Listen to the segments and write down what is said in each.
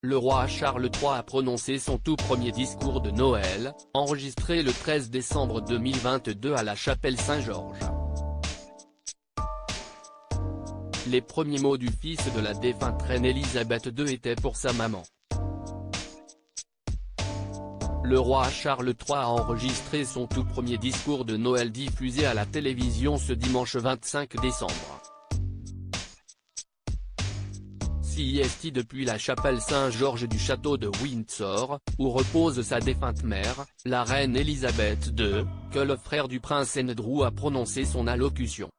le roi Charles III a prononcé son tout premier discours de Noël, enregistré le 13 décembre 2022 à la chapelle Saint-Georges. Les premiers mots du fils de la défunte reine Elisabeth II étaient pour sa maman. Le roi Charles III a enregistré son tout premier discours de Noël diffusé à la télévision ce dimanche 25 décembre. CIST depuis la chapelle Saint-Georges du château de Windsor, où repose sa défunte mère, la reine Elisabeth II, que le frère du prince Andrew a prononcé son allocution.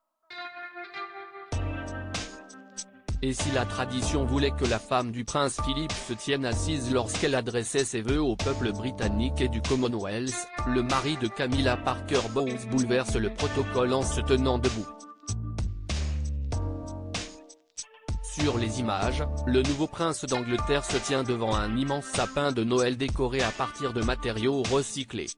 Et si la tradition voulait que la femme du prince Philippe se tienne assise lorsqu'elle adressait ses vœux au peuple britannique et du Commonwealth, le mari de Camilla Parker Bowles bouleverse le protocole en se tenant debout. Sur les images, le nouveau prince d'Angleterre se tient devant un immense sapin de Noël décoré à partir de matériaux recyclés.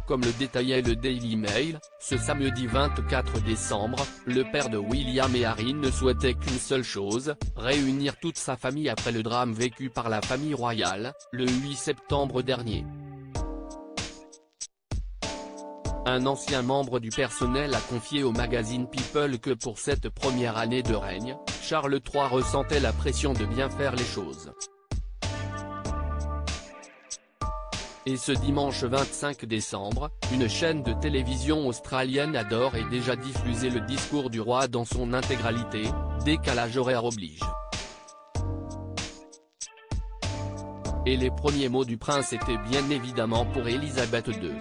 Comme le détaillait le Daily Mail, ce samedi 24 décembre, le père de William et Harry ne souhaitait qu'une seule chose, réunir toute sa famille après le drame vécu par la famille royale, le 8 septembre dernier. Un ancien membre du personnel a confié au magazine People que pour cette première année de règne, Charles III ressentait la pression de bien faire les choses. Et ce dimanche 25 décembre, une chaîne de télévision australienne adore et déjà diffusé le discours du roi dans son intégralité, décalage horaire oblige. Et les premiers mots du prince étaient bien évidemment pour Elisabeth II.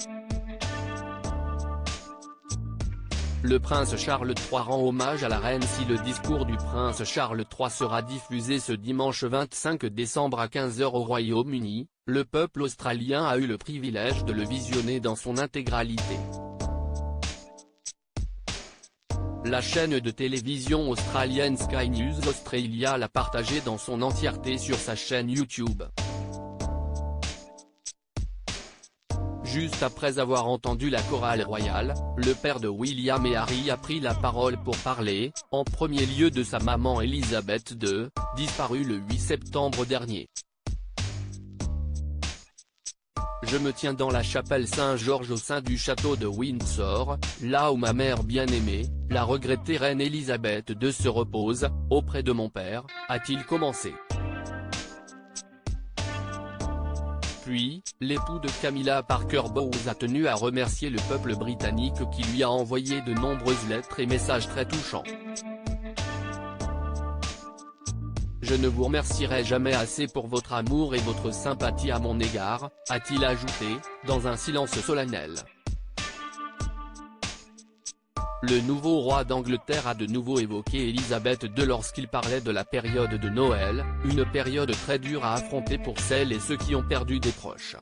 Le prince Charles III rend hommage à la reine. Si le discours du prince Charles III sera diffusé ce dimanche 25 décembre à 15 h au Royaume-Uni, le peuple australien a eu le privilège de le visionner dans son intégralité. La chaîne de télévision australienne Sky News Australia l'a partagé dans son entièreté sur sa chaîne YouTube. Juste après avoir entendu la chorale royale, le père de William et Harry a pris la parole pour parler, en premier lieu de sa maman Elisabeth II, disparue le 8 septembre dernier. Je me tiens dans la chapelle Saint-Georges au sein du château de Windsor, là où ma mère bien-aimée, la regrettée reine Elisabeth II se repose, auprès de mon père, a-t-il commencé. Puis, l'époux de Camilla Parker Bowles a tenu à remercier le peuple britannique qui lui a envoyé de nombreuses lettres et messages très touchants. Je ne vous remercierai jamais assez pour votre amour et votre sympathie à mon égard, a-t-il ajouté, dans un silence solennel. Le nouveau roi d'Angleterre a de nouveau évoqué Elisabeth II lorsqu'il parlait de la période de Noël, une période très dure à affronter pour celles et ceux qui ont perdu des proches.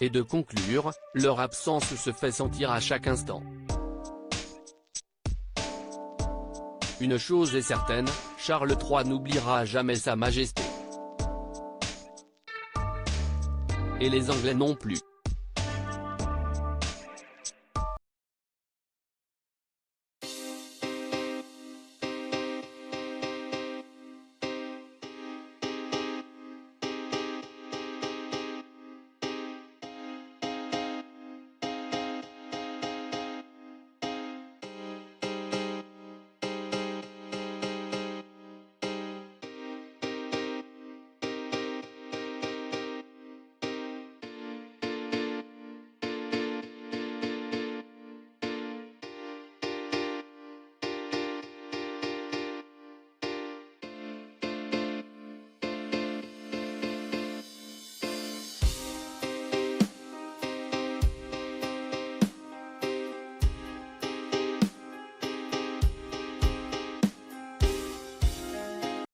Et de conclure, leur absence se fait sentir à chaque instant. Une chose est certaine, Charles III n'oubliera jamais Sa Majesté. Et les Anglais non plus.